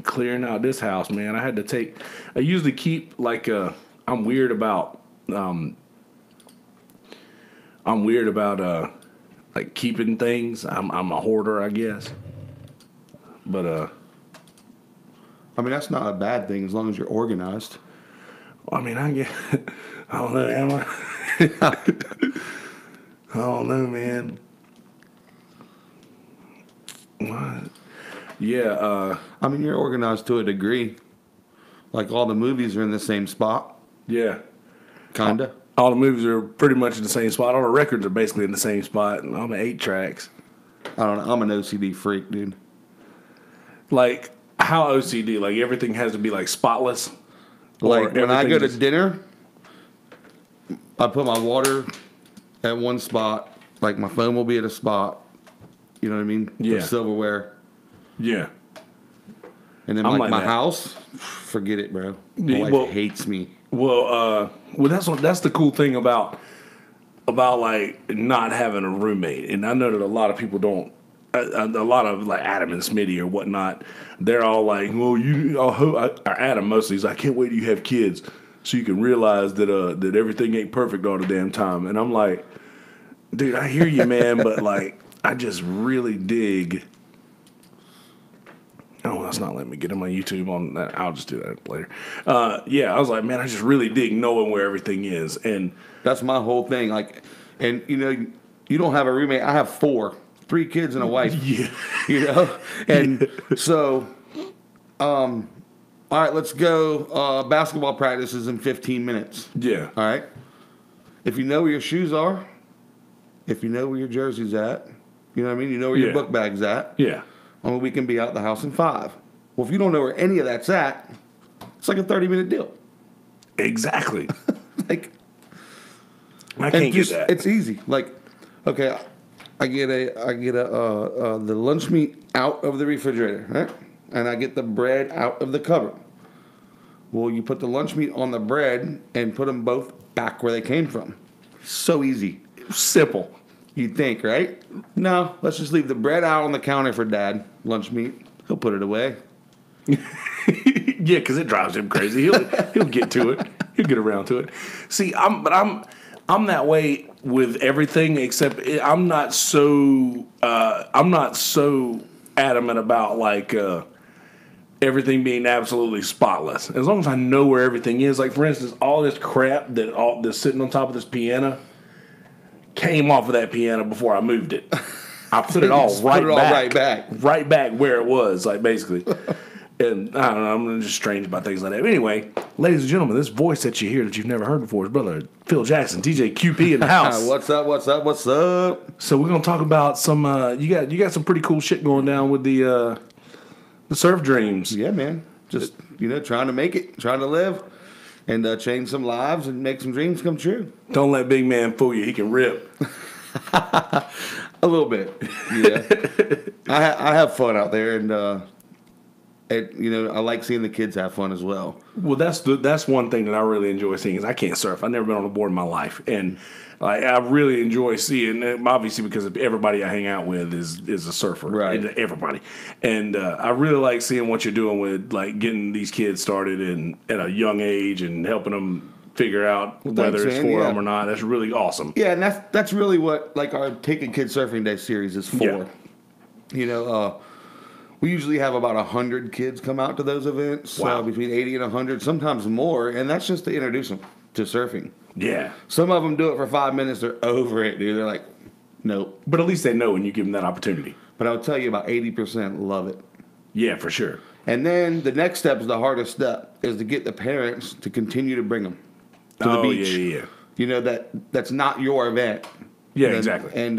clearing out this house, man. I had to take. I usually keep like I'm weird about like keeping things. I'm a hoarder, I guess. But I mean, that's not a bad thing as long as you're organized. I mean, I get. I don't know, am I? I don't know, man. What? Yeah. I mean, you're organized to a degree. Like all the movies are in the same spot. Yeah. Kinda. All the movies are pretty much in the same spot. All the records are basically in the same spot. And I'm at 8 tracks. I don't know. I'm an OCD freak, dude. Like, how OCD? Like, everything has to be, like, spotless? Like, when I go to just... dinner, I put my water at one spot. Like, my phone will be at a spot. You know what I mean? Yeah. The silverware. Yeah. And then, like my house, forget it, bro. My wife hates me. Well, that's the cool thing about like not having a roommate. And I know that a lot of people don't. A lot of like Adam and Smitty or whatnot, they're all like, "Well, Adam mostly is. I can't wait till you have kids, so you can realize that everything ain't perfect all the damn time." And I'm like, dude, I hear you, man, but like, I just really dig. Oh, that's not letting me get in my YouTube on that. I'll just do that later. Yeah, I was like, man, I just really dig knowing where everything is, and that's my whole thing. Like, and you don't have a roommate. I have 3 kids and a wife. Yeah, and so, all right, let's go. Basketball practice is in 15 minutes. Yeah. All right. If you know where your shoes are, if you know where your jersey's at, you know what I mean. You know where your book bag's at. Yeah. I mean, we can be out the house in 5. Well, if you don't know where any of that's at, it's like a 30-minute deal. Exactly. Like, I can't get that. It's easy. Like, okay, I get the lunch meat out of the refrigerator, right? And I get the bread out of the cupboard. Well, you put the lunch meat on the bread and put them both back where they came from. So easy. Simple. You'd think, right? No, let's just leave the bread out on the counter for Dad. Lunch meat. He'll put it away. Yeah, because it drives him crazy. He'll get to it. He'll get around to it. See, I'm that way with everything except I'm not so adamant about like everything being absolutely spotless. As long as I know where everything is. Like, for instance, all this crap that's sitting on top of this piano came off of that piano before I moved it. I put it all right back where it was, like, basically. And I don't know, I'm just strange about things like that. But anyway, ladies and gentlemen, this voice that you hear that you've never heard before is brother Phil Jackson, DJ QP in the house. What's up? So we're gonna talk about some. You got some pretty cool shit going down with the Surf Dreams. Yeah, man. Just trying to make it, trying to live, and change some lives and make some dreams come true. Don't let big man fool you. He can rip. A little bit. Yeah. I have fun out there, and I like seeing the kids have fun as well. Well, that's one thing that I really enjoy seeing is I can't surf. I've never been on a board in my life, and I really enjoy seeing. Obviously, because everybody I hang out with is a surfer, right? Everybody, and I really like seeing what you're doing with like getting these kids started at a young age and helping them figure out whether it's for them or not. That's really awesome. Yeah, and that's really what like our Taking Kids Surfing Day series is for. Yeah. We usually have about 100 kids come out to those events. Wow. Between 80 and 100, sometimes more, and that's just to introduce them to surfing. Yeah. Some of them do it for 5 minutes. They're over it, dude. They're like, nope. But at least they know when you give them that opportunity. But I'll tell you, about 80% love it. Yeah, for sure. And then the next step is the hardest step, is to get the parents to continue to bring them to the beach. Yeah. That's not your event. Yeah, exactly. And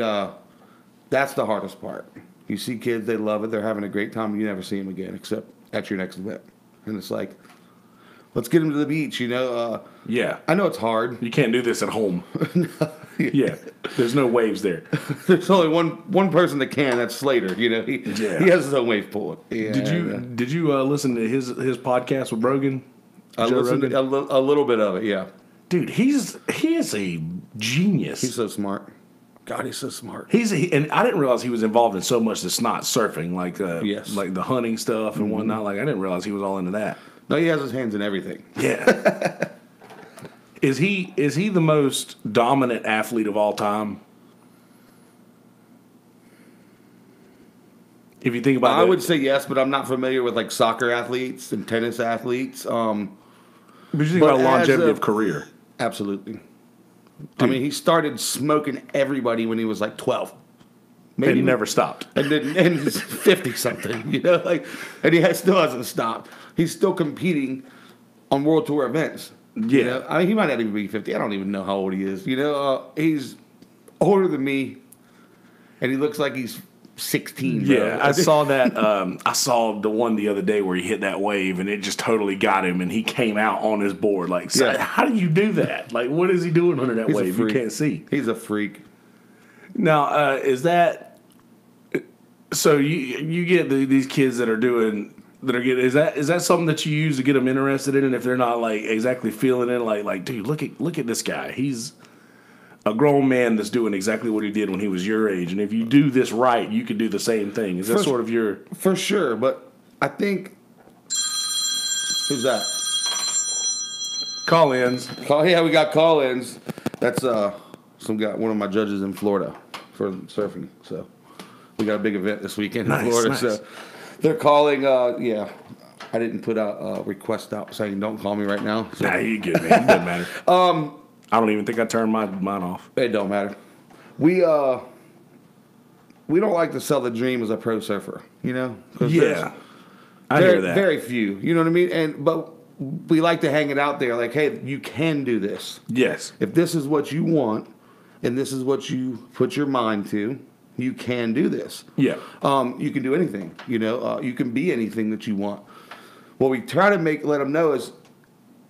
that's the hardest part. You see kids, they love it. They're having a great time. You never see them again except at your next event. And it's like, let's get them to the beach, Yeah. I know it's hard. You can't do this at home. Yeah. There's no waves there. There's only one person that can. That's Slater. He has his own wave pool. Yeah. Did you listen to his podcast with Rogan? I listened to a little bit of it, yeah. Dude, he is a genius. He's so smart. God, he's so smart. And I didn't realize he was involved in so much that's not surfing, Yes. like the hunting stuff and whatnot. Like I didn't realize he was all into that. No, he has his hands in everything. Yeah. Is he the most dominant athlete of all time? If you think about I would say yes, but I'm not familiar with like soccer athletes and tennis athletes. but you think but about longevity as a- of career. Absolutely. I mean, he started smoking everybody when he was like 12. And he never stopped. And then and he's 50 something, you know, like, and still hasn't stopped. He's still competing on world tour events. Yeah. You know? I mean, he might not even be 50. I don't even know how old he is. You know, he's older than me, and he looks like he's 16. Bro. Yeah, I saw that. I saw the one the other day where he hit that wave, and it just totally got him, and he came out on his board. Like, so Yeah. how do you do that? Like, what is he doing under that He's a wave? You freak. can't see. He's a freak. Now, is that so? You get these kids that are getting is that something that you use to get them interested in it if they're not like exactly feeling it? Like, dude, look at this guy. He's a grown man that's doing exactly what he did when he was your age, and if you do this right, you can do the same thing. Is that For- sort of your? For sure, but I think. Who's that? Call-ins. Yeah, we got call-ins. That's one of my judges in Florida for surfing. So we got a big event this weekend Nice, in Florida. nice. So they're calling. Yeah, I didn't put a request out saying don't call me right now. So Nah, you good, man. It doesn't matter. I don't even think I turned mine off. it don't matter. We don't like to sell the dream as a pro surfer. You know? 'Cause Yeah, I Very, hear that. very few. You know what I mean? But we like to hang it out there like, hey, you can do this. Yes. If this is what you want and this is what you put your mind to, you can do this. Yeah. You can do anything. You know, you can be anything that you want. What we try to let them know is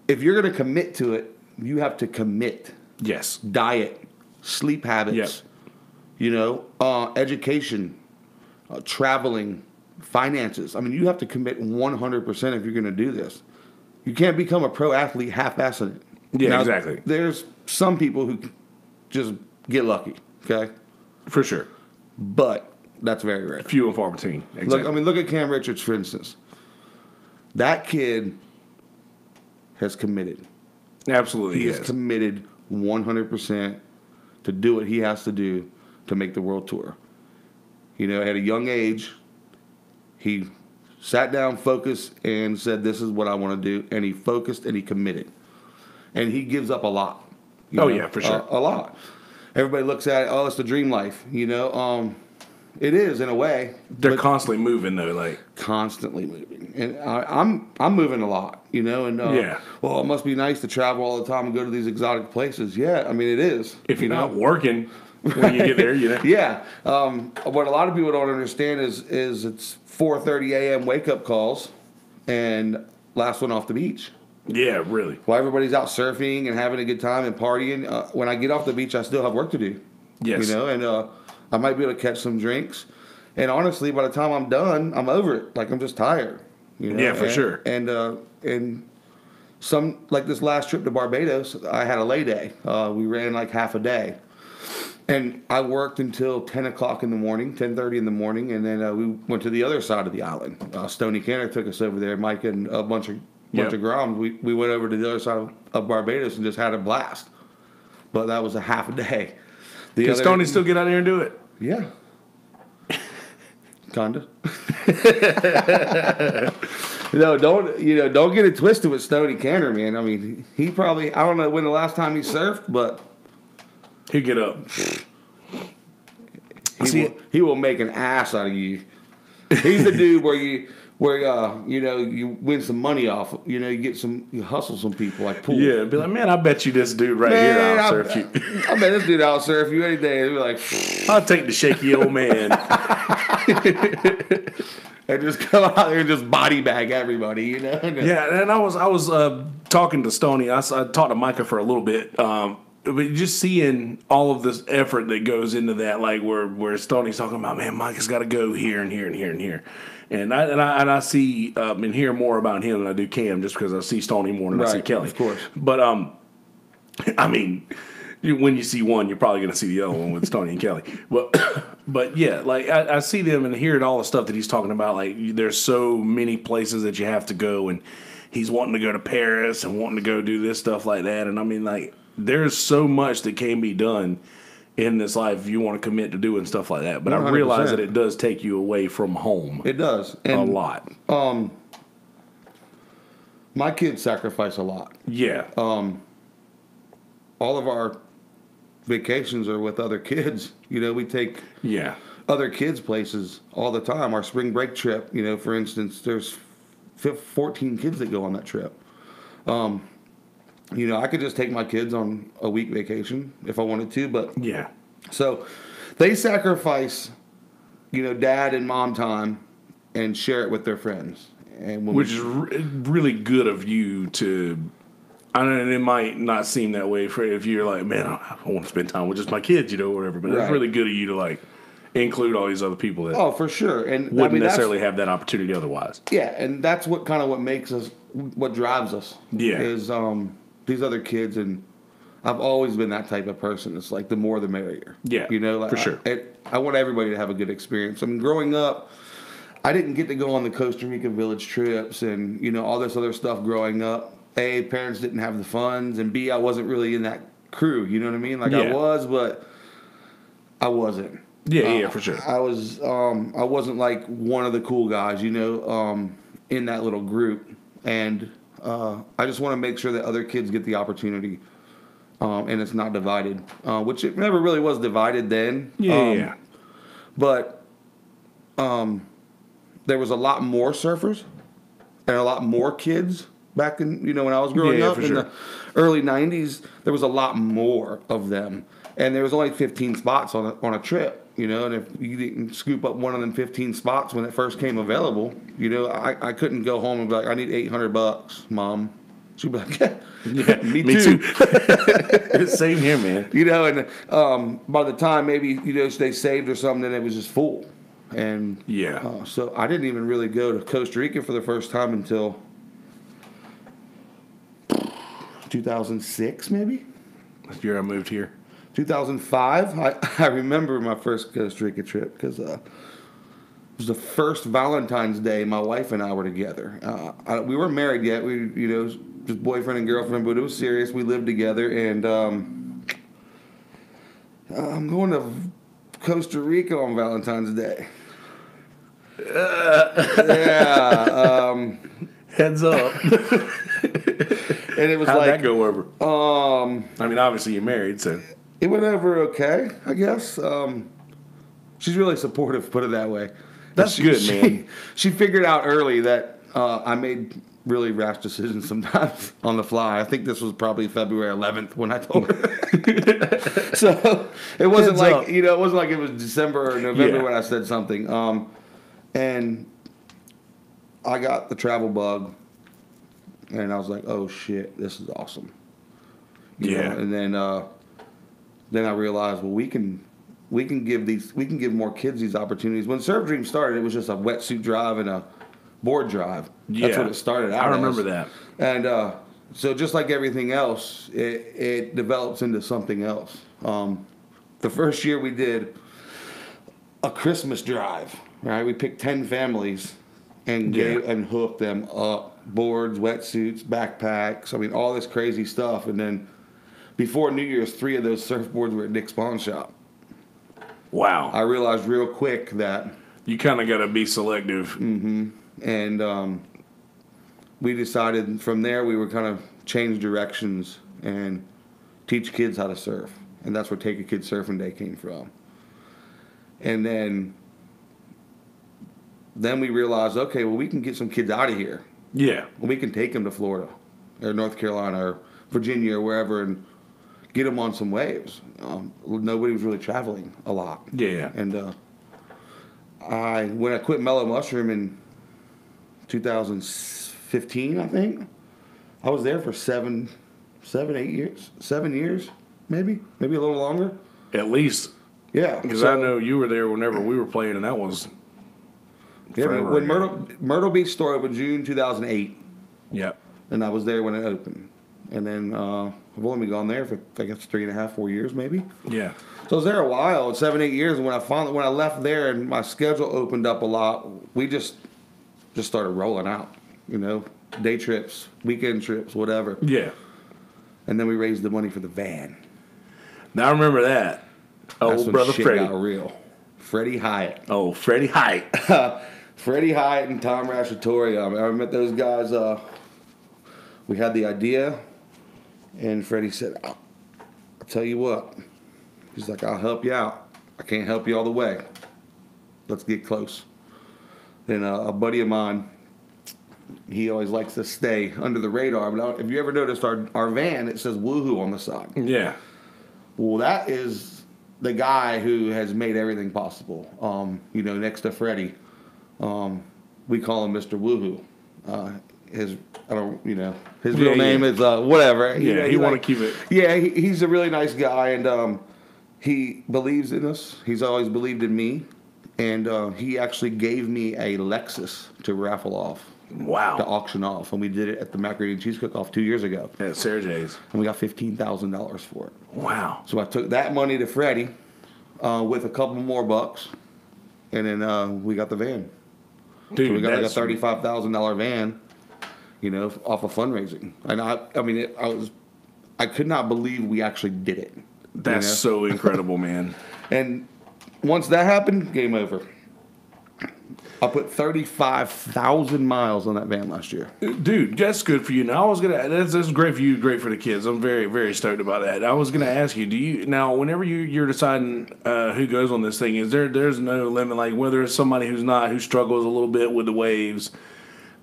if you're going to commit to it, you have to commit. Yes. Diet, sleep habits, Yep. you know, education, traveling, finances. I mean, you have to commit 100% if you're going to do this. You can't become a pro athlete half-assing it. Yeah, Now, exactly. There's some people who just get lucky, okay? For sure. But that's very rare. Few and far between. Exactly. Look at Cam Richards, for instance. That kid has committed. Absolutely. He Yes. is committed 100% to do what he has to do to make the world tour. You know, at a young age, he sat down, focused, and said, this is what I want to do. And he focused and he committed. And he gives up a lot. you Oh, know, yeah, for sure. A lot. Everybody looks at it, oh, it's the dream life. You know, it is in a way. They're but constantly moving though. Like, constantly moving. And I'm moving a lot, you know, and Yeah. well, it must be nice to travel all the time and go to these exotic places. Yeah, I mean it is. if you're you know? not working when you get there, you know. Yeah. What a lot of people don't understand is it's 4:30 a.m. wake up calls and last one off the beach. Yeah, really. While everybody's out surfing and having a good time and partying, when I get off the beach, I still have work to do. Yes. You know, and I might be able to catch some drinks. And honestly, by the time I'm done, I'm over it. Like I'm just tired. You know? Yeah, for sure. And some like this last trip to Barbados, I had a lay day. We ran like half a day. And I worked until 10 o'clock in the morning, 10:30 in the morning, and then we went to the other side of the island. Stoney Canner took us over there, Mike and a bunch of groms. We went over to the other side of Barbados and just had a blast. But that was a half a day. Can Stoney still get out there and do it? Yeah. Kinda. No, don't get it twisted with Stoney Canner, man. I mean, he probably, I don't know when the last time he surfed, but He'd get up. he will make an ass out of you. He's the dude where you win some money off. You know, you hustle some people like pool. Yeah, be like, man, I bet you this dude right Man, here I'll surf you. I bet this dude out surf you any day. He'd be like, I'll take the shaky old man. and just come out there and just body bag everybody, you know? Yeah, and I was talking to Stoney. I talked to Micah for a little bit. But just seeing all of this effort that goes into that, like where Stoney's talking about, man, Micah's got to go here and here and here and here, and I see and hear more about him than I do Cam, just because I see Stoney more than I see Right, Kelly, of course. But I mean, when you see one, you're probably going to see the other one with Tony and Kelly. But yeah, like I see them and hearing all the stuff that he's talking about. Like there's so many places that you have to go, and he's wanting to go to Paris and wanting to go do this stuff like that. And I mean, like there's so much that can be done in this life if you want to commit to doing stuff like that. But 100%. I realize that it does take you away from home. It does. And a lot. My kids sacrifice a lot. Yeah. All of our vacations are with other kids. You know, we take other kids places all the time. Our spring break trip, you know, for instance, there's 14 kids that go on that trip. You know, I could just take my kids on a week vacation if I wanted to, but yeah. So they sacrifice, you know, dad and mom time and share it with their friends. And which is really good of you to. I know it might not seem that way for if you're like, man, I want to spend time with just my kids, you know, or whatever. But it's really good of you to like include all these other people that for sure, and wouldn't necessarily have that opportunity otherwise. Yeah, and that's what makes us, what drives us. Yeah, is these other kids, and I've always been that type of person. It's like the more the merrier. Yeah, you know, like for sure. I want everybody to have a good experience. I mean, growing up, I didn't get to go on the Costa Rica village trips and, you know, all this other stuff growing up. A, parents didn't have the funds, and B, I wasn't really in that crew. You know what I mean? Like I was, but I wasn't. Yeah, for sure. I wasn't like one of the cool guys, you know, in that little group. And I just want to make sure that other kids get the opportunity, and it's not divided, which it never really was divided then. Yeah. But there was a lot more surfers and a lot more kids back in, you know, when I was growing up in the early 90s. There was a lot more of them, and there was only 15 spots on a trip, you know, and if you didn't scoop up one of them 15 spots when it first came available, you know, I couldn't go home and be like, I need $800, Mom. She'd be like, yeah, me too. Same here, man. You know, and by the time maybe, you know, they saved or something, then it was just full. And so I didn't even really go to Costa Rica for the first time until 2006, maybe. That's the year I moved here. 2005. I remember my first Costa Rica trip because it was the first Valentine's Day my wife and I were together. We weren't married yet. We, you know, just boyfriend and girlfriend, but it was serious. We lived together, and I'm going to Costa Rica on Valentine's Day. Heads up. And it was How'd like, that go over? I mean, obviously you're married, so it went over okay, I guess. She's really supportive, put it that way. That's good, man. She figured out early that I made really rash decisions sometimes on the fly. I think this was probably February 11th when I told her. So it wasn't like, you know, it wasn't like it was December or November when I said something. And I got the travel bug, and I was like, oh shit, this is awesome. You know? And then I realized, well, we can give more kids these opportunities. When Surf Dream started, it was just a wetsuit drive and a board drive. That's what it started out I remember that. And so just like everything else, it develops into something else. The first year we did a Christmas drive, right? We picked 10 families and hooked them up. Boards, wetsuits, backpacks, I mean, all this crazy stuff. And then before New Year's, 3 of those surfboards were at Dick's Pawn Shop. Wow. I realized real quick that you kind of got to be selective. Mm-hmm. And we decided from there we were kind of change directions and teach kids how to surf. And that's where Take a Kid Surfing Day came from. And then we realized, okay, well, we can get some kids out of here. Yeah. We can take them to Florida or North Carolina or Virginia or wherever and get them on some waves. Nobody was really traveling a lot. Yeah. And when I quit Mellow Mushroom in 2015, I think, I was there for 7, 8 years. 7 years, maybe a little longer. At least. Yeah. Because I know you were there whenever we were playing, and that was... Yeah, when Myrtle Beach store opened June 2008. Yep. And I was there when it opened. and then I've only been gone there for I guess 3.5, 4 years maybe. Yeah. So I was there a while, 7, 8 years, and when I left there and my schedule opened up a lot, we just started rolling out, day trips, weekend trips, whatever. Yeah. And then we raised the money for the van. Now I remember that. That's Oh, when brother shit Freddie. got real. Freddie Hyatt. Oh, Freddie Height. Freddie Hyatt and Tom Rascitori. I met those guys. We had the idea, and Freddie said, I'll tell you what. He's like, I'll help you out. I can't help you all the way. Let's get close. Then a buddy of mine, he always likes to stay under the radar. But if you ever noticed our van, it says Woohoo on the side. Yeah. Well, that is the guy who has made everything possible. Next to Freddie, we call him Mr. Woohoo. His real name is whatever. Yeah, he want to keep it. Yeah, he's a really nice guy, and he believes in us. He's always believed in me, and he actually gave me a Lexus to raffle off. Wow. To auction off, and we did it at the Macaroni and Cheese Cook-Off 2 years ago. At Sarah J's. And we got $15,000 for it. Wow. So I took that money to Freddie with a couple more bucks, and then we got the van. Dude, So we got like a $35,000 van, off of fundraising. And I could not believe we actually did it. That's so incredible, man. And once that happened, game over. I put 35,000 miles on that van last year. Dude, that's good for you. Now, that's great for you, great for the kids. I'm very, very stoked about that. I was going to ask you, whenever you're deciding who goes on this thing, there's no limit, like whether it's somebody who struggles a little bit with the waves,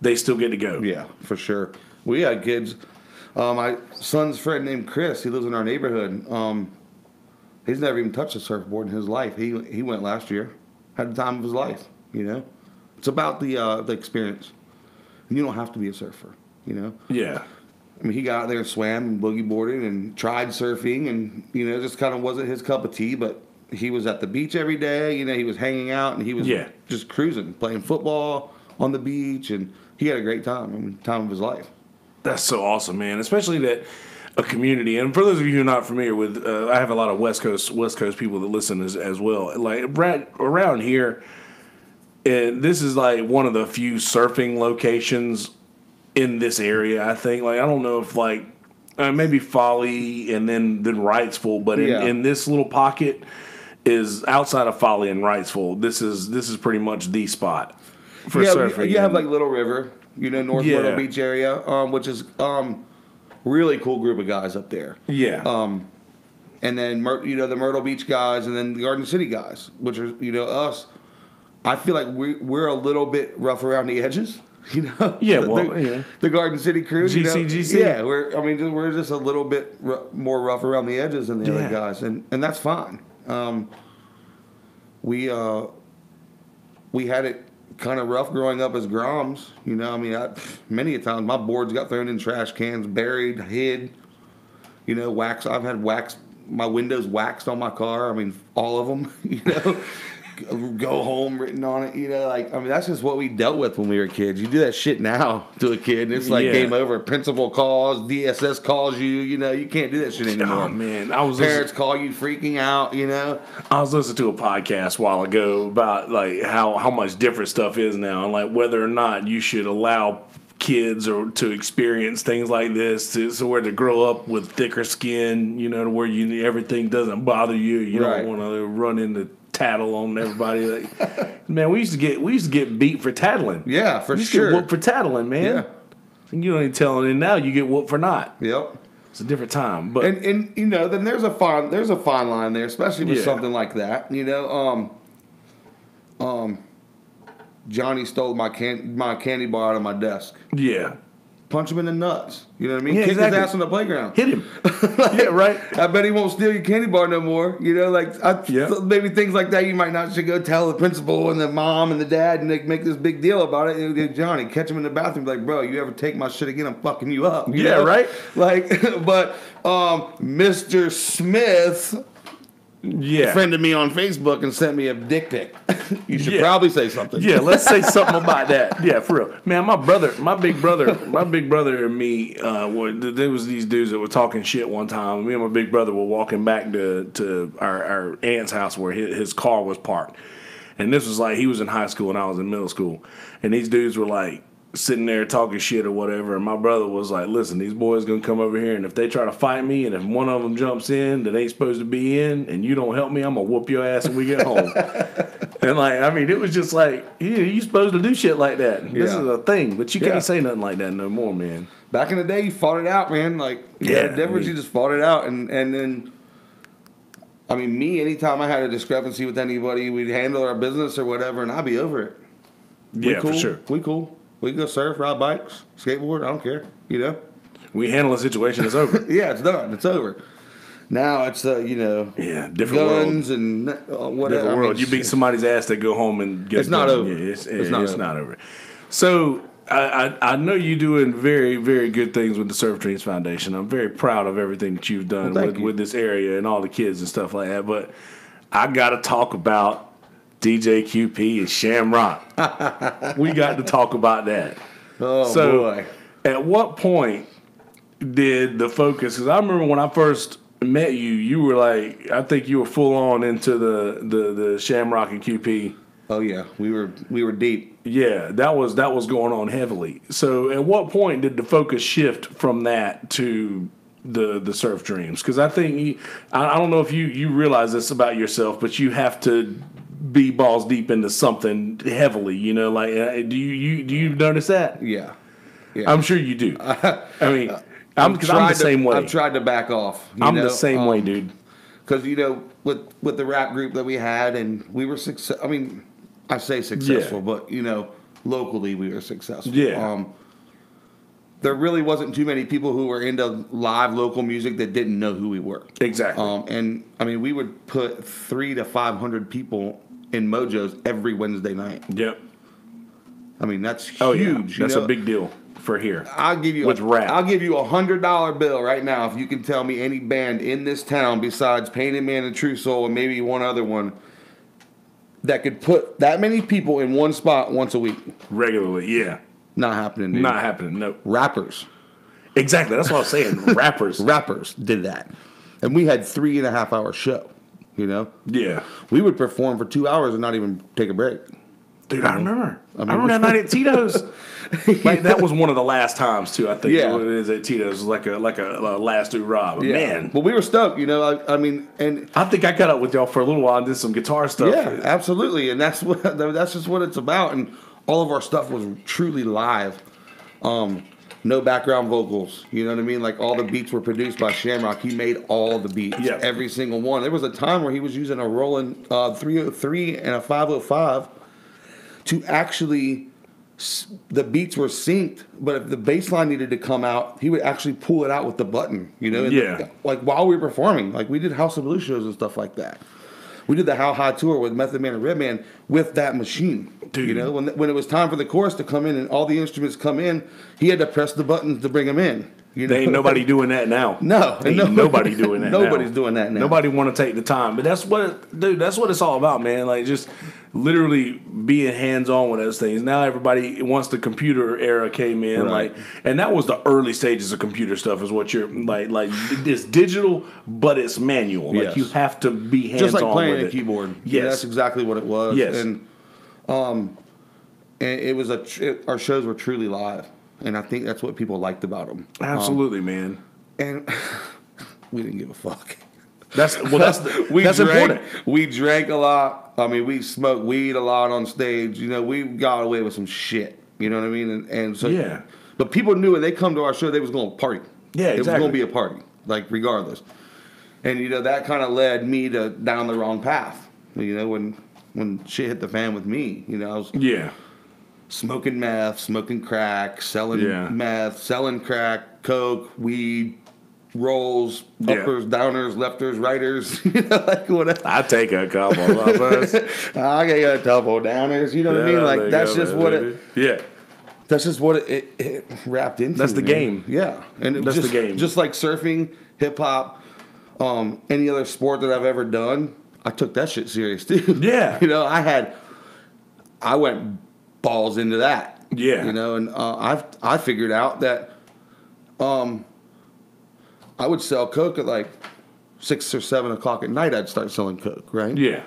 they still get to go. Yeah, for sure. We had kids. My son's friend named Chris, he lives in our neighborhood. He's never even touched a surfboard in his life. He went last year, had the time of his life, It's about the experience. And you don't have to be a surfer, Yeah. I mean, he got out there and swam and boogie boarded and tried surfing, and just kind of wasn't his cup of tea. But he was at the beach every day. He was hanging out and he was just cruising, playing football on the beach, and he had a great time. I mean, time of his life. That's so awesome, man. Especially that a community. And for those of you who are not familiar with, I have a lot of West Coast people that listen as well. Like right around here. And this is like one of the few surfing locations in this area, I think. Like, I don't know if maybe Folly and then Wrightsville, but in this little pocket is outside of Folly and Wrightsville. This is pretty much the spot for surfing. You have like Little River, North Myrtle Beach area, which is really cool group of guys up there. Yeah. And then the Myrtle Beach guys, and then the Garden City guys, which are us. I feel like we're a little bit rough around the edges, Yeah, the Garden City crew, GC. Yeah, we're just a little bit more rough around the edges than the other guys, and that's fine. We had it kind of rough growing up as Groms, many a times my boards got thrown in trash cans, buried, hid. Wax. I've had my windows waxed on my car. I mean, all of them. Go home written on it, that's just what we dealt with when we were kids. You do that shit now to a kid, and it's like game over. Principal calls, DSS calls you, you can't do that shit anymore. Oh, man. Parents call you freaking out, I was listening to a podcast a while ago about like how much different stuff is now, and like whether or not you should allow kids or to experience things like this so where to grow up with thicker skin, to where everything doesn't bother you. You don't want to run into tattle on everybody. Man, we used to get beat for tattling. Yeah, for you used sure. To get whooped for tattling, man. Yeah. And you don't even tell them, and now you get whooped for not. Yep. It's a different time, but and then there's a fine line there, especially with something like that. Johnny stole my candy bar out of my desk. Yeah. Punch him in the nuts. You know what I mean? Yeah, Kick exactly. his ass on the playground. Hit him. Yeah, right. I bet he won't steal your candy bar no more. Maybe things like that you might not should go tell the principal and the mom and the dad and they make this big deal about it. And Johnny, catch him in the bathroom, like, bro, you ever take my shit again, I'm fucking you up. You know? Right. But Mr. Smith Yeah. friended me on Facebook and sent me a dick pic. You should Yeah. probably say something. Yeah, let's say something about that. Yeah, for real, man. My big brother, and me. There was these dudes that were talking shit one time. Me and my big brother were walking back to our aunt's house where his car was parked, and this was like he was in high school and I was in middle school, and these dudes were like sitting there talking shit or whatever, and my brother was like, listen, these boys gonna come over here, and if they try to fight me, and if one of them jumps in that ain't supposed to be in, and you don't help me, I'm gonna whoop your ass when we get home. And like, I mean, it was just like, you supposed to do shit like that. This Yeah. is a thing, but you Yeah. can't say nothing like that no more, man. Back in the day, you fought it out, man. Like, Yeah, the difference, you just fought it out. And then, I mean, me, anytime I had a discrepancy with anybody, we'd handle our business or whatever, and I'd be over it. We Yeah, cool. for sure. We cool. We can go surf, ride bikes, skateboard. I don't care. You know? We handle a situation, it's over. Yeah, it's done. It's over. Now it's, Yeah, different guns world. and whatever. Different I mean, world. You beat somebody's ass, they go home and get It's not done. over. Yeah, It's it's not not over. over. So I know you're doing very, very good things with the Surf Dreams Foundation. I'm very proud of everything that you've done Well, thank you. with this area and all the kids and stuff like that. But I got to talk about DJ QP and Shamrock. We got to talk about that. Oh, So, boy. at what point did the focus? Because I remember when I first met you, you were like, I think you were full on into the Shamrock and QP. Oh, yeah. We were deep. Yeah, that was going on heavily. So, at what point did the focus shift from that to the Surf Dreams? Because I think I don't know if you realize this about yourself, but you have to be balls deep into something heavily. You know, like do you notice that? Yeah. Yeah. I'm sure you do. I mean, I'm the same way. I've tried to back off. I'm the same way, dude. Because, with the rap group that we had, and we were successful. I mean, I say successful, but, locally we were successful. Yeah. There really wasn't too many people who were into live local music that didn't know who we were. Exactly. And, I mean, we would put 300 to 500 people in Mojo's every Wednesday night. Yep. I mean, that's huge. Oh, yeah. you That's know? a big deal for here. I'll give you with rap. I'll give you $100 bill right now if you can tell me any band in this town besides Painted Man and True Soul and maybe one other one that could put that many people in one spot once a week. Regularly, yeah. Not happening, dude. Not happening, no. Rappers. Exactly, that's what I was saying. Rappers did that. And we had 3.5 hour show, Yeah. We would perform for 2 hours and not even take a break. Dude, I remember. I remember that night at Tito's. Like, that was one of the last times, too, I think. Yeah. It is at Tito's, like a last hurrah. But man. But we were stoked, I mean, and I think I got up with y'all for a little while and did some guitar stuff. yeah, absolutely, and that's just what it's about. And all of our stuff was truly live, no background vocals. You know what I mean? Like all the beats were produced by Shamrock. He made all the beats, Yeah. every single one. There was a time where he was using a Roland 303 and a 505 to actually. The beats were synced, but if the bass line needed to come out, he would actually pull it out with the button, and Yeah. like while we were performing. Like we did House of Blues shows and stuff like that. We did the How High tour with Method Man and Redman with that machine. Dude. When it was time for the chorus to come in and all the instruments come in, he had to press the buttons to bring them in. There ain't nobody doing that now. No, Ain't nobody doing that now. Nobody's doing that now. Nobody want to take the time. But that's what it's all about, man. Like, just literally being hands-on with those things. Now everybody, once the computer era came in, Right. and that was the early stages of computer stuff is what you're, like it's digital, but it's manual. Like, Yes. you have to be hands-on Just like playing with a it. keyboard. Yes. That's exactly what it was. Yes. And it was our shows were truly live. And I think that's what people liked about them. Absolutely, man. And we didn't give a fuck. That's that's drank, important. We drank a lot. I mean, we smoked weed a lot on stage. We got away with some shit. You know what I mean? And so, Yeah. But people knew when they come to our show, they was going to party. Yeah, It was exactly. going to be a party, like regardless. And that kind of led me down the wrong path. When shit hit the fan with me, I was Yeah. smoking meth, smoking crack, selling Yeah. meth, selling crack, coke, weed, rolls, Yeah. uppers, downers, lefters, righters, like whatever. I take a couple of us. I got a couple downers, you know what I mean? Like that's just what it. Yeah. That's just what it wrapped into. That's the man. game. Yeah, and That's the game. Just like surfing, hip hop, Any other sport that I've ever done, I took that shit serious too. Yeah. You know, I went balls into that. Yeah. You know, and I figured out that I would sell Coke at like 6 or 7 o'clock at night. I'd start selling Coke, right? Yeah.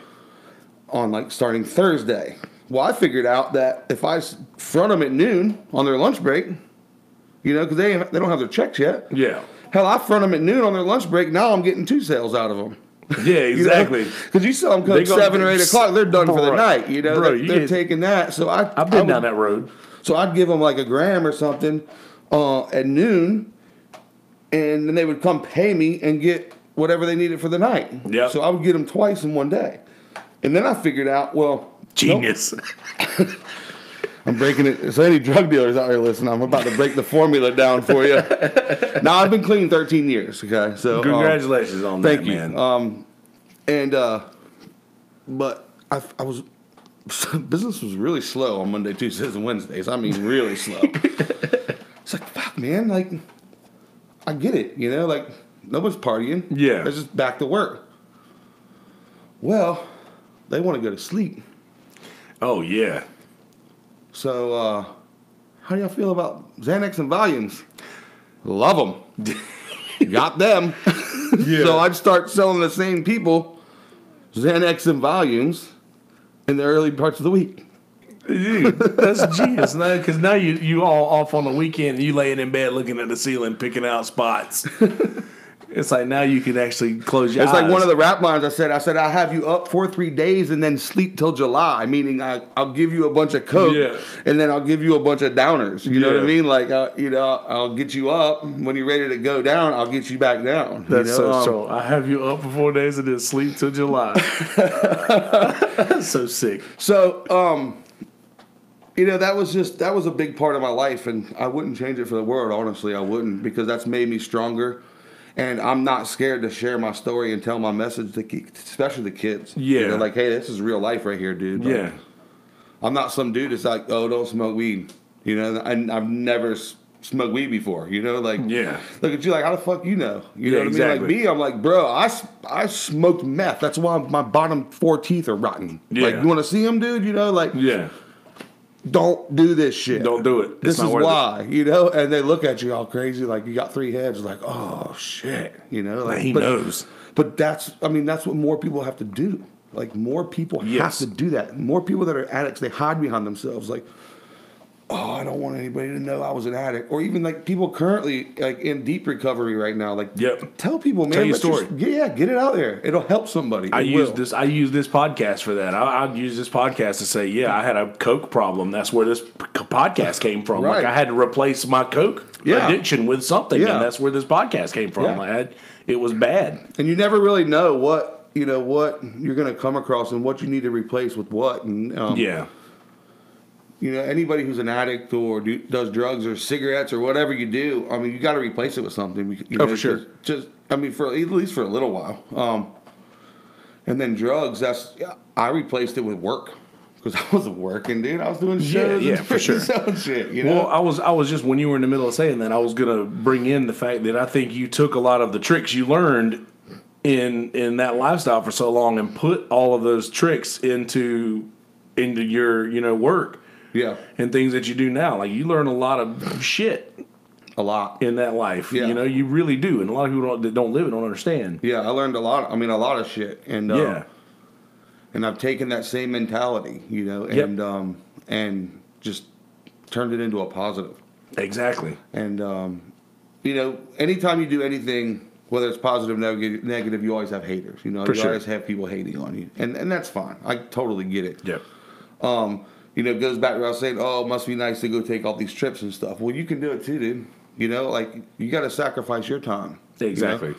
On like starting Thursday. Well, I figured out that if I front them at noon on their lunch break, you know, because they don't have their checks yet. Yeah. Hell, I front them at noon on their lunch break. Now I'm getting 2 sales out of them. Yeah, exactly. Because you sell them Coke 7 or 8 o'clock, they're done for the night. You know, Bro, they're taking that. So I've been down that road. So I'd give them like a gram or something at noon, and then they would come pay me and get whatever they needed for the night. Yeah. So I would get them twice in one day. And then I figured out, well, Genius. nope, I'm breaking it. So any drug dealers out here listening, I'm about to break the formula down for you. Now I've been clean 13 years. Okay, so Congratulations on thank that, you. man. But I was business was really slow on Monday, Tuesdays, and Wednesdays. I mean, really slow. It's like, fuck, man. Like, I get it. You know, like nobody's partying. Yeah. They're just back to work. Well, they want to go to sleep. Oh, yeah. So, how do y'all feel about Xanax and Volumes? Love them. Got them. Yeah. So I'd start selling the same people Xanax and Volumes in the early parts of the week. Dude, that's genius. Because now you all off on the weekend, and you laying in bed looking at the ceiling, picking out spots. It's like now you can actually close your eyes. It's like one of the rap lines I said, I'll have you up for 3 days and then sleep till July, meaning I'll give you a bunch of Coke and then I'll give you a bunch of downers. You know what I mean? Like, I'll get you up. When you're ready to go down, I'll get you back down. That's so I have you up for 4 days and then sleep till July. That's so sick. So, that was a big part of my life, and I wouldn't change it for the world. Honestly, I wouldn't, because that's made me stronger. And I'm not scared to share my story and tell my message to, especially the kids. Yeah. Like, hey, this is real life right here, dude. Like, Yeah. I'm not some dude that's like, oh, don't smoke weed. And I've never smoked weed before. Like, Yeah. Look at you, like, how the fuck you know? You know what exactly. I mean? Like me, I'm like, bro, I smoked meth. That's why my bottom 4 teeth are rotten. Yeah. Like, you want to see them, dude? Like, Yeah. don't do this shit. Don't do it. This is why, and they look at you all crazy, like you got 3 heads, like, oh shit, like He knows. But that's what more people have to do. Like, more people have to do that. More people that are addicts, they hide behind themselves, like, oh, I don't want anybody to know I was an addict. Or even like people currently like in deep recovery right now, like, tell people, man, tell your story. Get it out there. It'll help somebody. I use this podcast for that. I'd use this podcast to say, I had a Coke problem. That's where this podcast came from. Right. Like, I had to replace my Coke addiction with something, and that's where this podcast came from. Yeah. It was bad. And you never really know what you're going to come across and what you need to replace with what. And anybody who's an addict or does drugs or cigarettes or whatever you do, I mean, you got to replace it with something. For sure. For at least for a little while. And then drugs, I replaced it with work. Because I wasn't working, dude. I was doing shows and for sure. selling shit, Well, I was just, when you were in the middle of saying that, I was going to bring in the fact that I think you took a lot of the tricks you learned in that lifestyle for so long and put all of those tricks into your work. Yeah. And things that you do now. Like, you learn a lot of shit. A lot. In that life. Yeah. You really do. And a lot of people that don't live it don't understand. Yeah, I learned a lot. I mean, a lot of shit. And and I've taken that same mentality, and just turned it into a positive. Exactly. And, anytime you do anything, whether it's positive or negative, you always have haters. You always have people hating on you. And that's fine. I totally get it. Yep. It goes back to what I was saying, oh, it must be nice to go take all these trips and stuff. Well, you can do it too, dude. Like, you got to sacrifice your time. Exactly.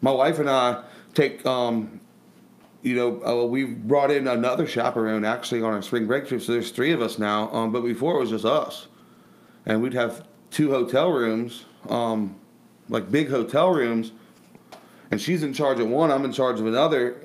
My wife and I take, we brought in another chaperone actually on our spring break trip, so there's 3 of us now. But before it was just us. And we'd have 2 hotel rooms, like big hotel rooms. And she's in charge of one, I'm in charge of another.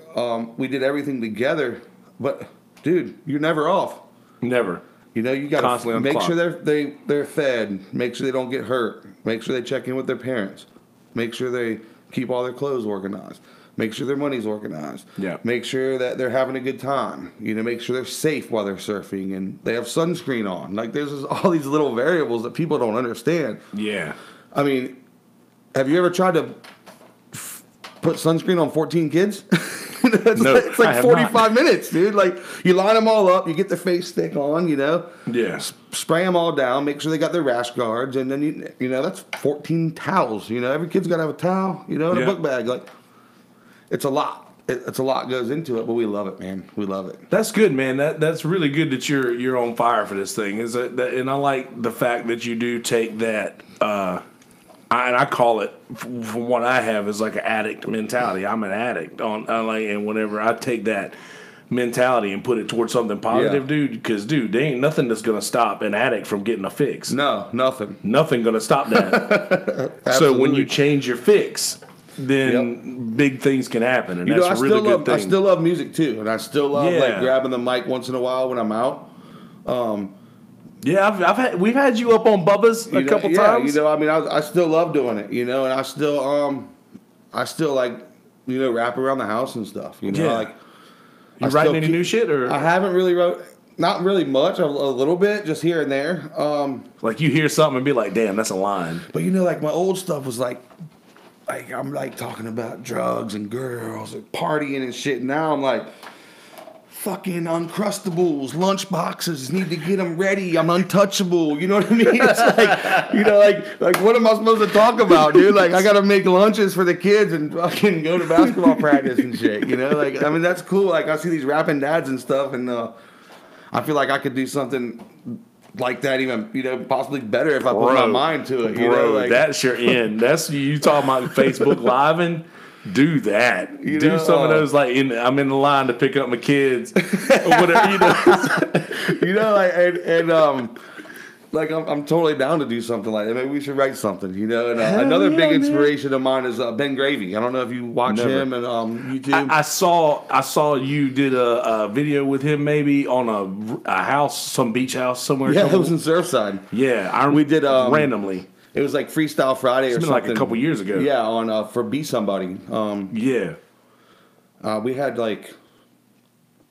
We did everything together. But, dude, you're never off. Never. You got to make sure they're fed, make sure they don't get hurt, make sure they check in with their parents, make sure they Keep all their clothes organized. Make sure their money's organized. Yeah. Make sure that they're having a good time. Make sure they're safe while they're surfing and they have sunscreen on. Like, there's just all these little variables that people don't understand. Yeah. I mean, have you ever tried to put sunscreen on 14 kids? No, it's like 45 minutes, dude. Like, you line them all up, you get the face stick on, Yeah. spray them all down, make sure they got their rash guards, and then that's 14 towels. Every kid's got to have a towel, in a book bag. Like, it's a lot. It's a lot goes into it, but we love it, man. We love it. That's good, man. That's really good that you're on fire for this thing. And I like the fact that you do take that. And I call it, from what I have, is like an addict mentality. I'm an addict and whenever I take that mentality and put it towards something positive, dude. Because, dude, there ain't nothing that's gonna stop an addict from getting a fix. No, nothing. Nothing gonna stop that. So when you change your fix, then big things can happen, and that's a really good thing. I still love music too, and I still love like grabbing the mic once in a while when I'm out. Yeah, we've had you up on Bubba's a couple times. I still love doing it, and I still like, rap around the house and stuff, like. You writing any new shit, or? I haven't really wrote, not really much, a little bit, just here and there. Like you hear something and be like, damn, that's a line. But like my old stuff was like I'm like talking about drugs and girls and partying and shit. Now I'm like, fucking Uncrustables, lunch boxes, need to get them ready. I'm untouchable. You know what I mean? It's like what am I supposed to talk about, dude? Like, I got to make lunches for the kids and fucking go to basketball practice and shit. Like, I mean, that's cool. Like, I see these rapping dads and stuff, and I feel like I could do something like that, even possibly better if I put my mind to it. Like, that's your end. That's you talking about Facebook Live and. Do that. Do some of those I'm in the line to pick up my kids, or whatever. I'm totally down to do something like that. Maybe we should write something. And another big inspiration of mine is Ben Gravy. I don't know if you watch him and YouTube. I saw you did a video with him maybe on a house, some beach house somewhere. Yeah, it was in Surfside. Yeah, we did randomly. It was like Freestyle Friday or something. Like a couple years ago. Yeah, on for Be Somebody. Yeah. We had like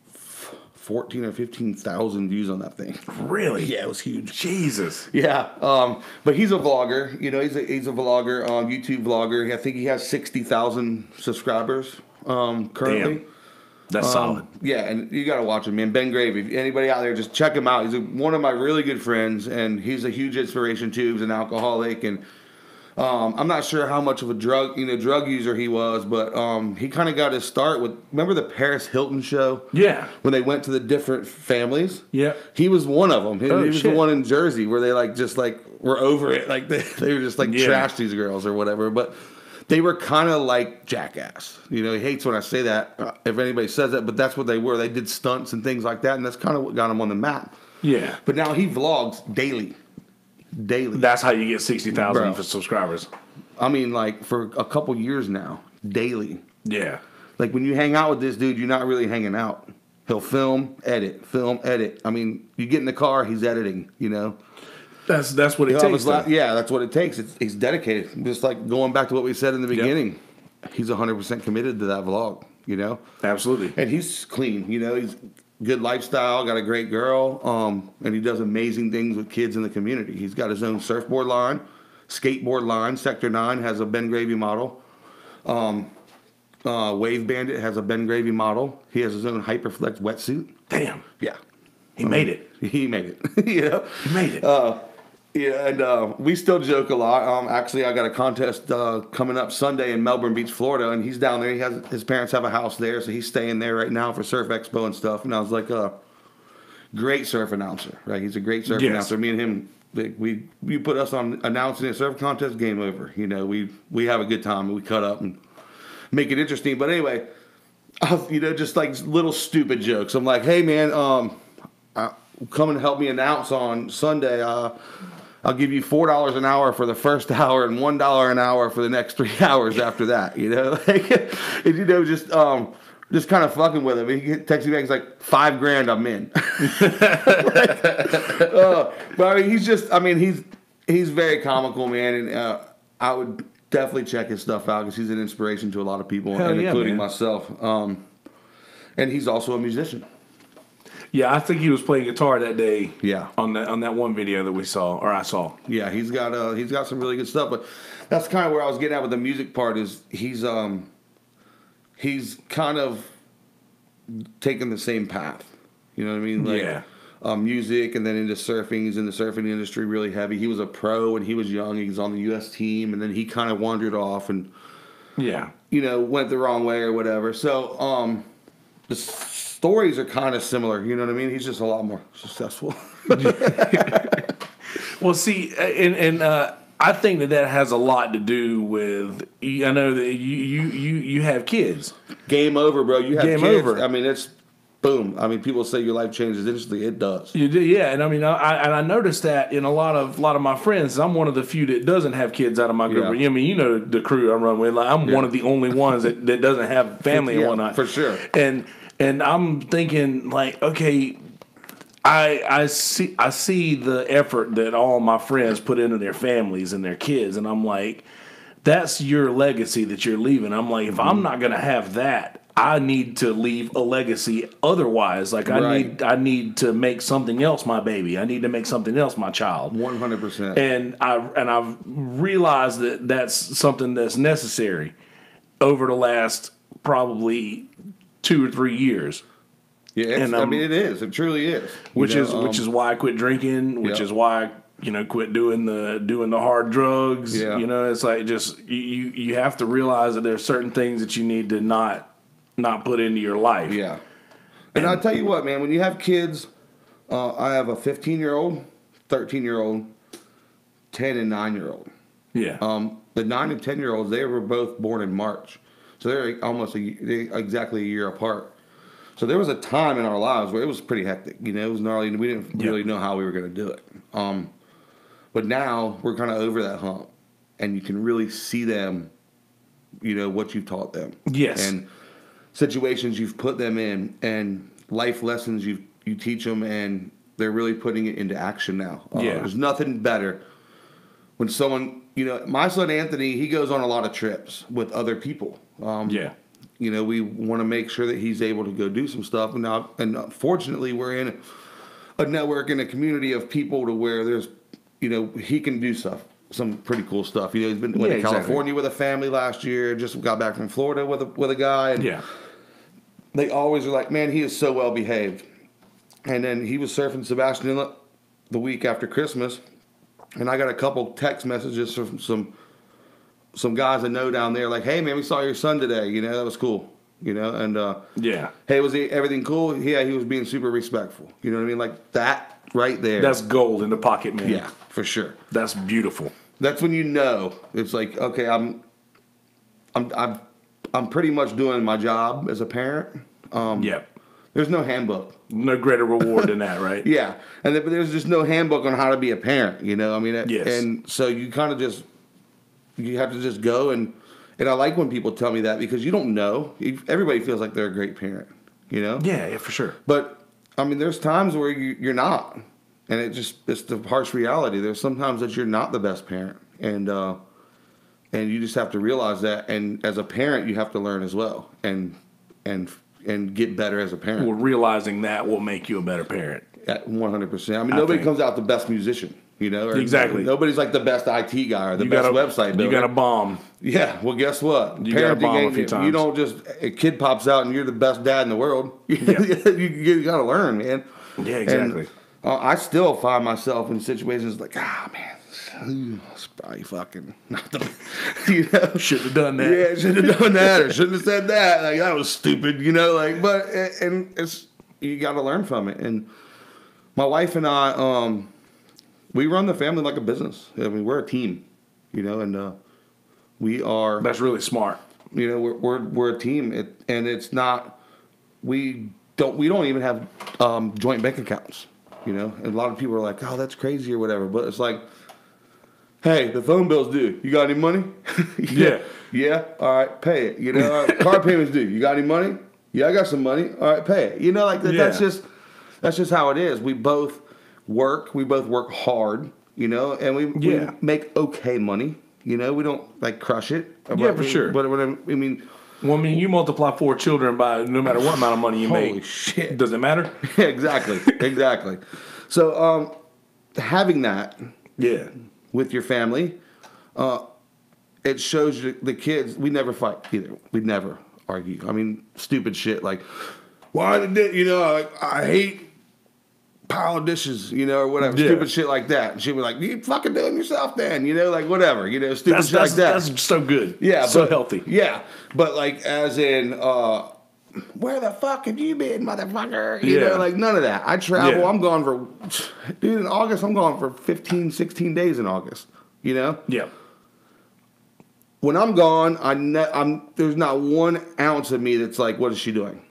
14 or 15,000 views on that thing. Really? Yeah, it was huge. Jesus. Yeah. But he's a vlogger. He's a vlogger, YouTube vlogger. I think he has 60,000 subscribers currently. Damn. That's solid. Yeah, and you got to watch him, man. Ben Gravy. Anybody out there, just check him out. He's one of my really good friends, and he's a huge inspiration too. He's an alcoholic, and I'm not sure how much of a drug user he was, but he kind of got his start with. Remember the Paris Hilton show? Yeah. When they went to the different families. Yeah. He was one of them. He was the one in Jersey where they were over it, like they were just trash these girls or whatever, but. They were kind of like Jackass. He hates when I say that, if anybody says that, but that's what they were. They did stunts and things like that, and that's kind of what got them on the map. Yeah. But now he vlogs daily. Daily. That's how you get 60,000 subscribers. I mean, like, for a couple years now. Daily. Yeah. Like, when you hang out with this dude, you're not really hanging out. He'll film, edit. I mean, you get in the car, he's editing, That's what it takes. Yeah, that's what it takes. He's dedicated. Just like going back to what we said in the beginning. Yep. He's 100% committed to that vlog, Absolutely. And he's clean, he's good lifestyle, got a great girl, and he does amazing things with kids in the community. He's got his own surfboard line, skateboard line. Sector 9 has a Ben Gravy model. Wave Bandit has a Ben Gravy model. He has his own Hyperflex wetsuit. Damn. Yeah. He made it. He made it. He made it. Yeah, and we still joke a lot. Actually, I got a contest coming up Sunday in Melbourne Beach, Florida, and he's down there. His parents have a house there, so he's staying there right now for Surf Expo and stuff. And I was like, great surf announcer, right? He's a great surf announcer. Me and him, we put us on announcing a surf contest, game over. We have a good time, and we cut up and make it interesting. But anyway, just like little stupid jokes. I'm like, hey, man, come and help me announce on Sunday. I'll give you $4 an hour for the first hour and $1 an hour for the next 3 hours after that. Just kind of fucking with him. He texts me back. He's like, $5,000, I'm in. But I mean, he's very comical, man. And I would definitely check his stuff out because he's an inspiration to a lot of people, Hell and yeah, including man. myself. And he's also a musician. Yeah, I think he was playing guitar that day. Yeah. On that one video that we saw, or I saw. Yeah, he's got some really good stuff. But that's kind of where I was getting at with the music part. Is he's kind of taking the same path. You know what I mean? Like, Yeah. Music, and then into surfing. He's in the surfing industry really heavy. He was a pro when he was young. He was on the U.S. team, and then he kind of wandered off and, Yeah. went the wrong way or whatever. So the stories are kind of similar. You know what I mean? He's just a lot more successful. Well, see, and I think that has a lot to do with. I know that you have kids. Game over, bro. You have Game kids. over. I mean, it's boom. I mean, people say your life changes instantly. It does. You do, yeah, and I mean, I noticed that in a lot of my friends. I'm one of the few that doesn't have kids out of my group. Yeah. I mean, the crew I run with. Like, I'm one of the only ones that doesn't have family and Yeah, whatnot. for sure. And I'm thinking like, okay, I see the effort that all my friends put into their families and their kids, and I'm like, that's your legacy that you're leaving. I'm like, if I'm not gonna have that, I need to leave a legacy otherwise. Like Right. I need to make something else my baby. I need to make something else my child. 100%. And I've realized that that's something that's necessary over the last probably 2 or 3 years. Yeah, and, I mean, it is. It truly is. Which is why I quit drinking. Which yeah. is why I quit doing the hard drugs. Yeah. It's like just you have to realize that there's certain things that you need to not put into your life. Yeah. And I'll tell you what, man, when you have kids, I have a 15-year-old, 13-year-old, 10 and 9-year-old. Yeah. The 9 and 10-year-olds, they were both born in March. So they're exactly a year apart. So there was a time in our lives where it was pretty hectic. It was gnarly, and we didn't really know how we were going to do it. But now we're kind of over that hump, and you can really see them, what you've taught them. Yes. And situations you've put them in, and life lessons you teach them, and they're really putting it into action now. Yeah. There's nothing better when someone, my son Anthony, he goes on a lot of trips with other people. Yeah. We want to make sure that he's able to go do some stuff. And fortunately, we're in a network and a community of people to where there's, he can do stuff, some pretty cool stuff. He's been went to California with a family last year. Just got back from Florida with a guy. And Yeah. they always are like, man, he is so well behaved. And then he was surfing Sebastian Inlet the week after Christmas, and I got a couple text messages from some guys I know down there, like, hey, man, we saw your son today. That was cool. And Yeah. hey, was everything cool? Yeah, he was being super respectful. You know what I mean? Like that right there. That's gold in the pocket, man. yeah, for sure. That's beautiful. That's when it's like, okay, I'm pretty much doing my job as a parent. Yeah. There's no handbook. No greater reward than that, right? Yeah, but there's just no handbook on how to be a parent. I mean, Yes. And so you kind of you have to just go and I like when people tell me that because you don't know. Everybody feels like they're a great parent, Yeah, for sure. But I mean, there's times where you're not, and it's the harsh reality. There's sometimes that you're not the best parent, and you just have to realize that. And as a parent, you have to learn as well, and get better as a parent. Well, realizing that will make you a better parent. 100%. I mean, nobody comes out the best musician, or Exactly. Nobody's like the best IT guy or the best website builder. You got a bomb. Yeah, well, guess what? You got a bomb a few You times. don't just a kid pops out and you're the best dad in the world. Yeah. you got to learn, man. Yeah, exactly. And, I still find myself in situations like, man, it's probably fucking not the, Should have done that. yeah, should have done that or shouldn't have said that. Like that was stupid, but and it's you got to learn from it. And my wife and I, we run the family like a business. I mean, we're a team, and we are. That's really smart. We're a team, and it's not. We don't even have joint bank accounts. And a lot of people are like, "Oh, that's crazy" or whatever. But it's like, hey, the phone bill's due. You got any money? Yeah. Yeah. All right, pay it. Car payments due. You got any money? Yeah, I got some money. All right, pay it. That's just how it is. We both work. We both work hard. And we make okay money. You know, we don't like crush it. Yeah, for sure. But I mean, Well, I mean, you multiply 4 children by no matter what amount of money you make. Holy shit. Does it matter? exactly. So, having that Yeah. with your family, it shows you the kids. We never fight either. We never argue. I mean, stupid shit like, why did you know? I hate pile of dishes, you know, or whatever. Yeah. Stupid shit like that. And she'd be like, you fucking do them yourself, then, you know, like whatever, you know, stupid shit like that. That's so good. Yeah, so healthy. Yeah, but like as in, where the fuck have you been, motherfucker? You know, like none of that. I travel. Yeah. I'm gone for, dude, in August, I'm gone for 15, 16 days in August, you know? Yeah. When I'm gone, there's not 1 ounce of me that's like, what is she doing?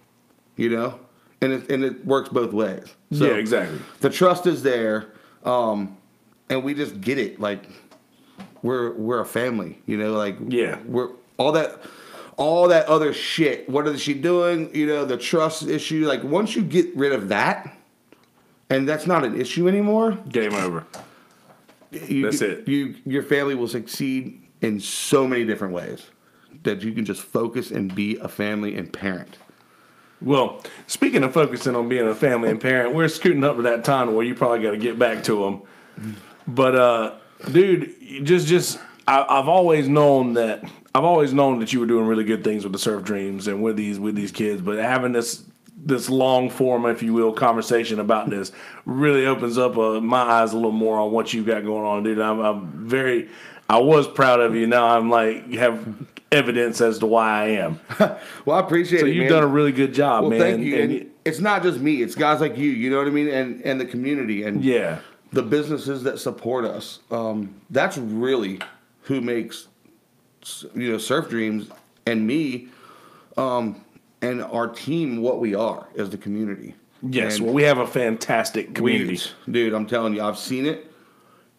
You know? And it works both ways. So yeah, exactly. the trust is there, and we just get it. Like we're a family, you know. Like we're all that other shit. What is she doing? You know, the trust issue. Like once you get rid of that, and that's not an issue anymore. Game over. That's it. Your family will succeed in so many different ways that you can just focus and be a family and parent. Well, speaking of focusing on being a family and parent, we're scooting up to that time where you probably got to get back to them. But, dude, I've always known that you were doing really good things with the Surf Dreams and with these kids. But having this long form, if you will, conversation about this really opens up my eyes a little more on what you got going on, dude. I was proud of you. Now I'm like have evidence as to why I am. Well, I appreciate it. So you've done a really good job, man. Thank you. And it's not just me; it's guys like you know what I mean, and the community and the businesses that support us. That's really who makes Surf Dreams and me, and our team what we are as the community. Yes, and well, we have a fantastic community, dude. I'm telling you, I've seen it.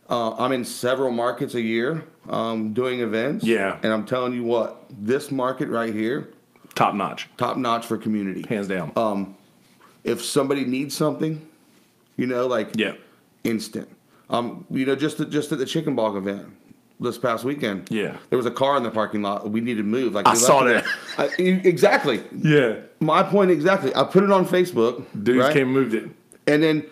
I'm in several markets a year doing events. Yeah. And I'm telling you what, this market right here. Top notch. Top notch for community. Hands down. If somebody needs something, instant. Just at the Chicken Bog event this past weekend. Yeah. There was a car in the parking lot. We needed to move. Like I saw that. Exactly. Yeah. My point exactly. I put it on Facebook. Dudes came and moved it. And then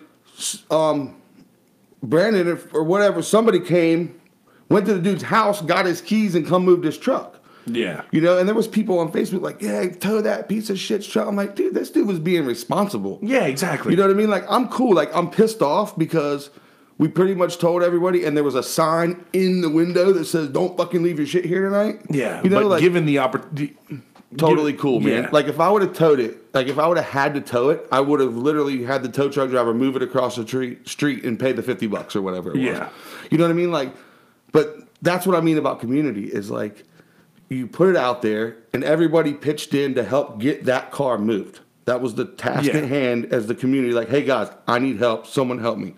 Brandon or whatever, somebody came, went to the dude's house, got his keys, and come moved his truck. Yeah. And there was people on Facebook like, yeah, tow that piece of shit's truck. I'm like, dude, this dude was being responsible. Yeah, exactly. You know what I mean? Like, I'm cool. Like, I'm pissed off because we pretty much told everybody, and there was a sign in the window that says, don't fucking leave your shit here tonight. Yeah, but given the opportunity... Totally cool, man. Yeah. Like, if I would have towed it, like, if I would have had to tow it, I would have literally had the tow truck driver move it across the street and pay the $50 or whatever it was. You know what I mean? Like, but that's what I mean about community is, like, you put it out there, and everybody pitched in to help get that car moved. That was the task at hand as the community. Like, hey, guys, I need help. Someone help me.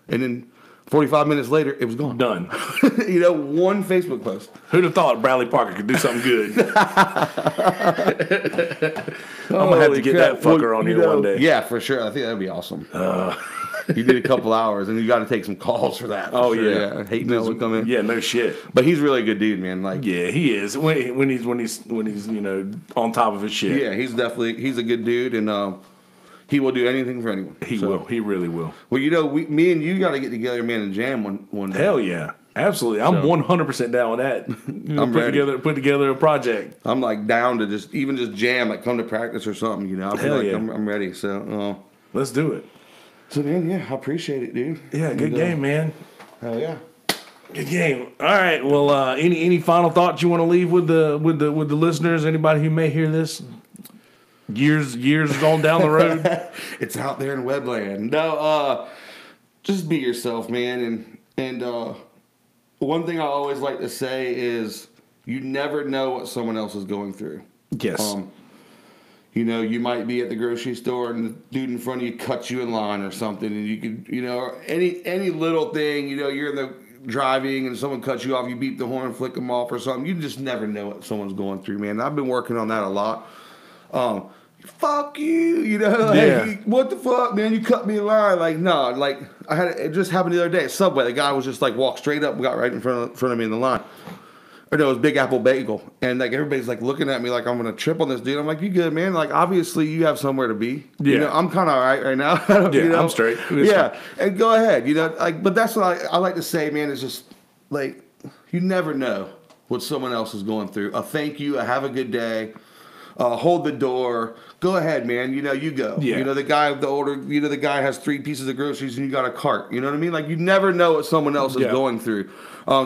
And then 45 minutes later, it was gone. Done. One Facebook post. Who'd have thought Bradley Parker could do something good? I'm going to have to get that fucker on here one day. Yeah, for sure. I think that'd be awesome. You did a couple hours, and you got to take some calls for that. Oh, sure. Yeah. Hate mails will come in. Yeah, no shit. But he's really a good dude, man. Like, yeah, he is. When he's on top of his shit. Yeah, he's a good dude, and he will do anything for anyone. He will. He really will. Well, me and you got to get together, man, and jam one day. Hell yeah. Absolutely. I'm 100% down with that. Put together a project. I'm like down to just jam, like come to practice or something, Hell yeah. I'm ready. So let's do it. So man, yeah, I appreciate it, dude. Yeah, good game, man. Hell yeah. Good game. All right. Well, any final thoughts you want to leave with the listeners? Anybody who may hear this years on down the road? It's out there in webland. No, just be yourself, man. And one thing I always like to say is you never know what someone else is going through. Yes. You might be at the grocery store and the dude in front of you cuts you in line or something, and you could, any little thing, you're in the driving and someone cuts you off, you beep the horn, flick them off or something. You just never know what someone's going through, man. I've been working on that a lot. fuck you, you know, like, Yeah. what the fuck, man, you cut me in line, like, no, like, it just happened the other day at Subway, the guy was just like, walked straight up and got right in front of me in the line, or no, it was Big Apple Bagel, and like, everybody's like looking at me like I'm gonna trip on this dude, I'm like, you good, man, like, obviously you have somewhere to be, you Yeah. know, I'm kind of all right now, Yeah, you know? I'm straight. It's Yeah, and go ahead, you know, like, but that's what I like to say, man, is just, like, you never know what someone else is going through. A thank you, a have a good day, hold the door. Go ahead, man. You know, you go. Yeah. You know, the guy has 3 pieces of groceries and you got a cart. You know what I mean? Like, you never know what someone else is Yeah. going through.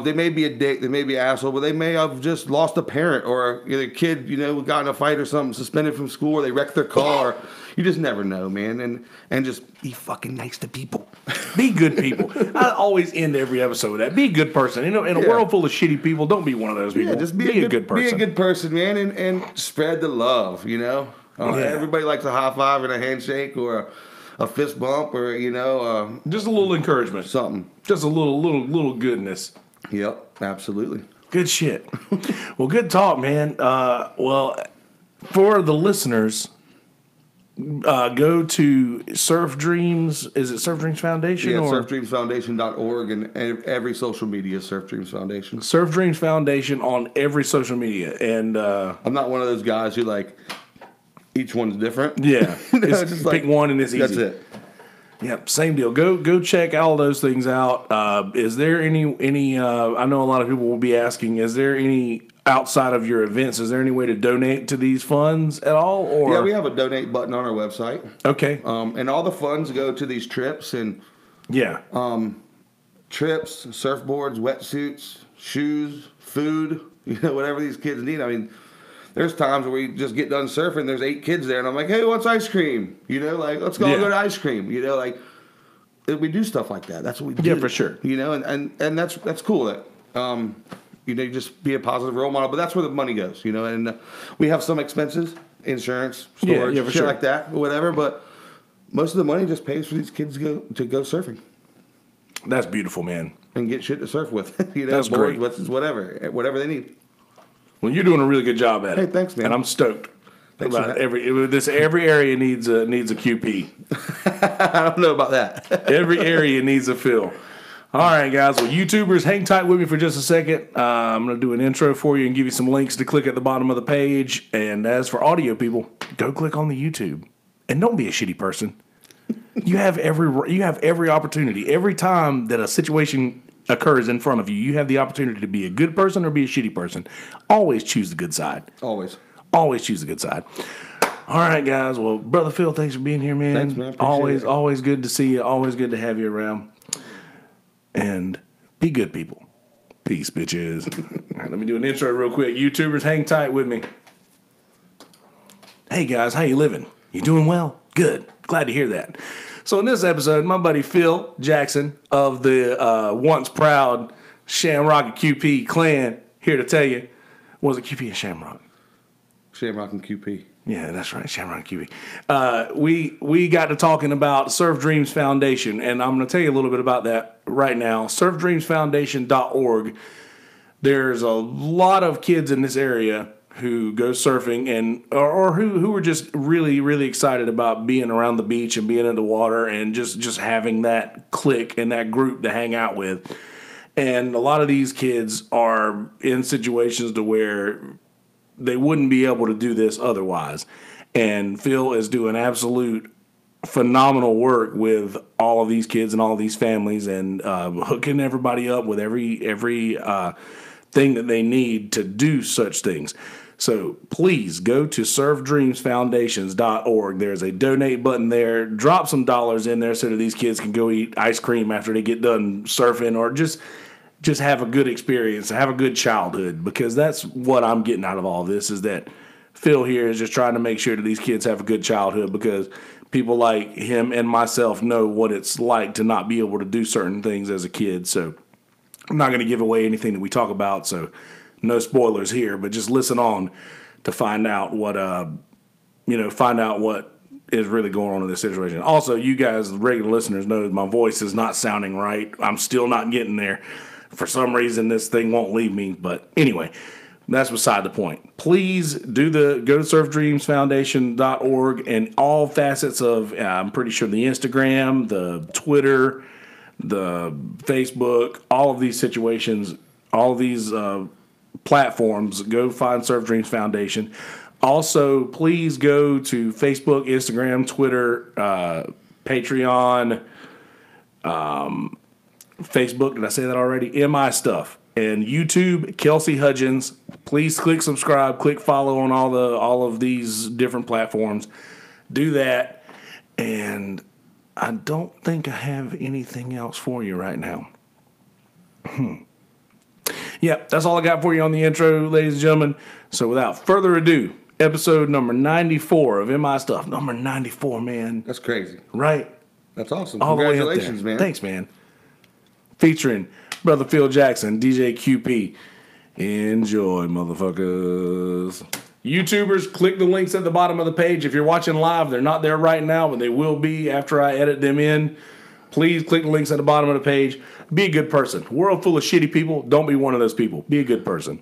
They may be a dick, they may be an asshole, but they may have just lost a parent or a kid, you know, got in a fight or something, suspended from school, or they wrecked their car. You just never know, man. And just be fucking nice to people. Be good people. I always end every episode with that. Be a good person. You know, in a Yeah. world full of shitty people, don't be one of those people. Yeah, just be a good person. Be a good person, man, and spread the love, you know? Yeah. Everybody likes a high five and a handshake or a fist bump or, you know, Just a little encouragement. something. Just a little goodness. Yep, absolutely. Good shit. Well, good talk, man. Well, for the listeners, go to Surf Dreams. Is it Surf Dreams Foundation? Yeah, or surfdreamsfoundation.org and every social media, Surf Dreams Foundation. Surf Dreams Foundation on every social media. And I'm not one of those guys who, like, each one's different. yeah, You know, it's it's just pick like, one and it's easy. That's it. Yep, same deal. Go check all those things out. Is there any? I know a lot of people will be asking. Is there any outside of your events? Is there any way to donate to these funds at all? Or Yeah, we have a donate button on our website. okay, And all the funds go to these trips and yeah, trips, surfboards, wetsuits, shoes, food, you know, whatever these kids need. I mean, there's times where we just get done surfing, there's 8 kids there, and I'm like, hey, what's ice cream? You know, like, let's go Yeah. go to ice cream. You know, like, we do stuff like that. That's what we do. Yeah, for sure. You know, and that's cool that, you know, you just be a positive role model, but that's where the money goes, you know, and we have some expenses, insurance, storage, yeah, for shit sure. like that, or whatever, but most of the money just pays for these kids to go surfing that's beautiful, man. and get shit to surf with. You know, That's great. boards, whatever they need. Well, you're doing a really good job at it. Hey, thanks, man. And I'm stoked. Thanks About for every area needs a QP. I don't know about that. Every area needs a fill. All right, guys. Well, YouTubers, hang tight with me for just a second. I'm going to do an intro for you and give you some links to click at the bottom of the page. And as for audio people, go click on the YouTube and don't be a shitty person. You have every opportunity. Every time that a situation occurs in front of you, you have the opportunity to be a good person or be a shitty person. Always choose the good side. Always. Always choose the good side. All right, guys. Well, Brother Phil, thanks for being here, man. Thanks, man. Appreciate it. Always good to see you. Always good to have you around. And be good people. Peace, bitches. All right, let me do an intro real quick. YouTubers, hang tight with me. Hey, guys. How you living? You doing well? Good. Glad to hear that. So in this episode, my buddy Phil Jackson of the once proud Shamrock and QP clan here to tell you, was it QP and Shamrock? Shamrock and QP. Yeah, that's right, Shamrock and QP. We got to talking about Surf Dreams Foundation, and I'm going to tell you a little bit about that right now. SurfDreamsFoundation.org. There's a lot of kids in this area who go surfing and or who are just really, really excited about being around the beach and being in the water and just having that clique and that group to hang out with. And a lot of these kids are in situations to where they wouldn't be able to do this otherwise. And Phil is doing absolute phenomenal work with all of these kids and all of these families and hooking everybody up with every thing that they need to do such things. So please go to surfdreamsfoundations.org. There's a donate button there. Drop some dollars in there so that these kids can go eat ice cream after they get done surfing or just have a good experience, have a good childhood, because that's what I'm getting out of all this is that Phil here is just trying to make sure that these kids have a good childhood because people like him and myself know what it's like to not be able to do certain things as a kid. So I'm not going to give away anything that we talk about, so no spoilers here, but just listen on to find out what is really going on in this situation. Also, you guys, the regular listeners, know that my voice is not sounding right. I'm still not getting there. For some reason, this thing won't leave me. But anyway, That's beside the point. Please go to surfdreamsfoundation.org and all facets of, I'm pretty sure the Instagram, the Twitter, the Facebook, all of these situations, all of these platforms, go find Surf Dreams Foundation. Also, please go to Facebook, Instagram, Twitter, Patreon, Facebook, did I say that already? MI Stuff. And YouTube, Kelsey Hudgens. Please click subscribe, click follow on all of these different platforms. Do that. And I don't think I have anything else for you right now. Yeah, that's all I got for you on the intro, ladies and gentlemen. So without further ado, episode number 94 of MI Stuff. Number 94, man. That's crazy. Right? That's awesome. All the way up Congratulations, there. man. Thanks, man. Featuring Brother Phil Jackson, DJ QP. Enjoy, motherfuckers. YouTubers, click the links at the bottom of the page. If you're watching live, they're not there right now, but they will be after I edit them in. Please click the links at the bottom of the page. Be a good person. World full of shitty people. Don't be one of those people. Be a good person.